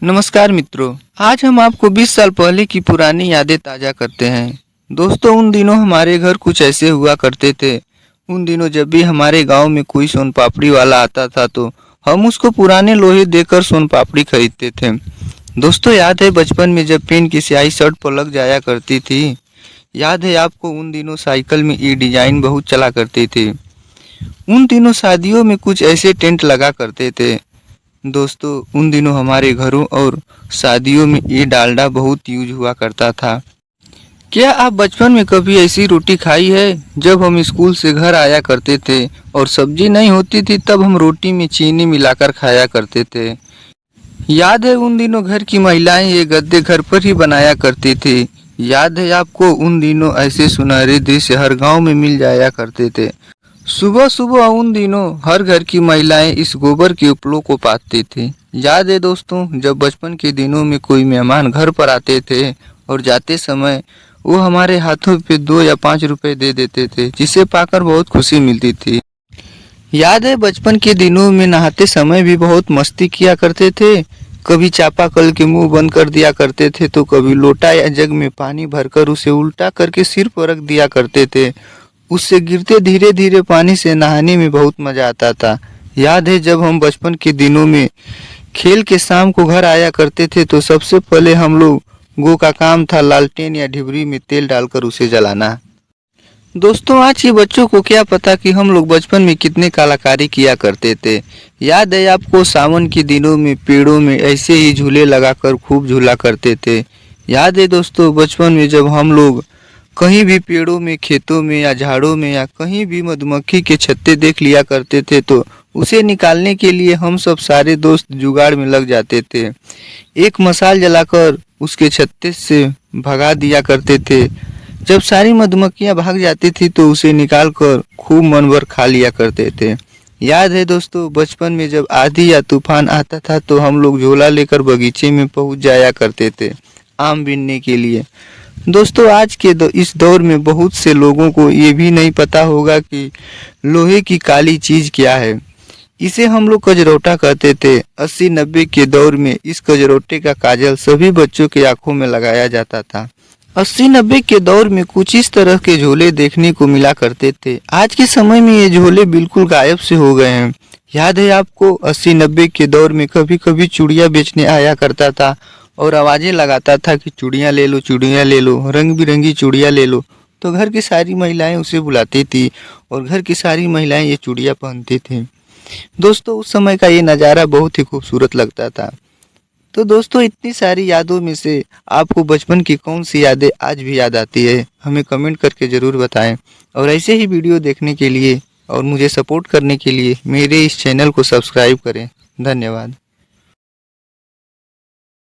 नमस्कार मित्रों, आज हम आपको 20 साल पहले की पुरानी यादें ताज़ा करते हैं। दोस्तों, उन दिनों हमारे घर कुछ ऐसे हुआ करते थे। उन दिनों जब भी हमारे गांव में कोई सोन पापड़ी वाला आता था तो हम उसको पुराने लोहे देकर सोन पापड़ी खरीदते थे। दोस्तों, याद है बचपन में जब पेन की स्याही शर्ट पर लग जाया करती थी। याद है आपको उन दिनों साइकिल में ये डिजाइन बहुत चला करती थी। उन दिनों शादियों में कुछ ऐसे टेंट लगा करते थे। दोस्तों, उन दिनों हमारे घरों और शादियों में ये डालडा बहुत यूज हुआ करता था। क्या आप बचपन में कभी ऐसी रोटी खाई है? जब हम स्कूल से घर आया करते थे और सब्जी नहीं होती थी तब हम रोटी में चीनी मिलाकर खाया करते थे। याद है उन दिनों घर की महिलाएं ये गद्दे घर पर ही बनाया करती थी। याद है आपको उन दिनों ऐसे सुनहरे दृश्य हर गांव में मिल जाया करते थे। सुबह सुबह उन दिनों हर घर की महिलाएं इस गोबर के उपलों को पाथती थी। याद है दोस्तों, जब बचपन के दिनों में कोई मेहमान घर पर आते थे और जाते समय वो हमारे हाथों पे 2 या 5 रुपए दे देते थे, जिसे पाकर बहुत खुशी मिलती थी। याद है बचपन के दिनों में नहाते समय भी बहुत मस्ती किया करते थे। कभी चापाकल के मुंह बंद कर दिया करते थे तो कभी लोटा या जग में पानी भरकर उसे उल्टा करके सिर पर रख दिया करते थे। उससे गिरते धीरे धीरे पानी से नहाने में बहुत मजा आता था। याद है जब हम बचपन के दिनों में खेल के शाम को घर आया करते थे तो सबसे पहले हम लोगों का काम था लालटेन या ढिबरी में तेल डालकर उसे जलाना। दोस्तों, आज के बच्चों को क्या पता कि हम लोग बचपन में कितने कलाकारी किया करते थे। याद है आपको सावन के दिनों में पेड़ों में ऐसे ही झूले लगाकर खूब झूला करते थे। याद है दोस्तों, बचपन में जब हम लोग कहीं भी पेड़ों में, खेतों में या झाड़ों में या कहीं भी मधुमक्खी के छत्ते देख लिया करते थे तो उसे निकालने के लिए हम सब सारे दोस्त जुगाड़ में लग जाते थे। एक मशाल जलाकर उसके छत्ते से भगा दिया करते थे। जब सारी मधुमक्खियां भाग जाती थी तो उसे निकाल कर खूब मन भर खा लिया करते थे। याद है दोस्तों, बचपन में जब आंधी या तूफान आता था तो हम लोग झोला लेकर बगीचे में पहुंच जाया करते थे आम बीनने के लिए। दोस्तों, आज के इस दौर में बहुत से लोगों को ये भी नहीं पता होगा कि लोहे की काली चीज क्या है। इसे हम लोग कजरौटा कहते थे। 80-90 के दौर में इस कजरौटे का काजल सभी बच्चों की आंखों में लगाया जाता था। 80-90 के दौर में कुछ इस तरह के झोले देखने को मिला करते थे। आज के समय में ये झोले बिल्कुल गायब से हो गए हैं। याद है आपको 80-90 के दौर में कभी कभी चूड़ियाँ बेचने आया करता था और आवाजें लगाता था कि चूड़ियाँ ले लो, चूड़ियाँ ले लो, रंग बिरंगी चूड़ियाँ ले लो। तो घर की सारी महिलाएं उसे बुलाती थी और घर की सारी महिलाएं ये चूड़ियाँ पहनती थी। दोस्तों, उस समय का ये नज़ारा बहुत ही खूबसूरत लगता था। तो दोस्तों, इतनी सारी यादों में से आपको बचपन की कौन सी यादें आज भी याद आती है, हमें कमेंट करके ज़रूर बताएं। और ऐसे ही वीडियो देखने के लिए और मुझे सपोर्ट करने के लिए मेरे इस चैनल को सब्सक्राइब करें। धन्यवाद।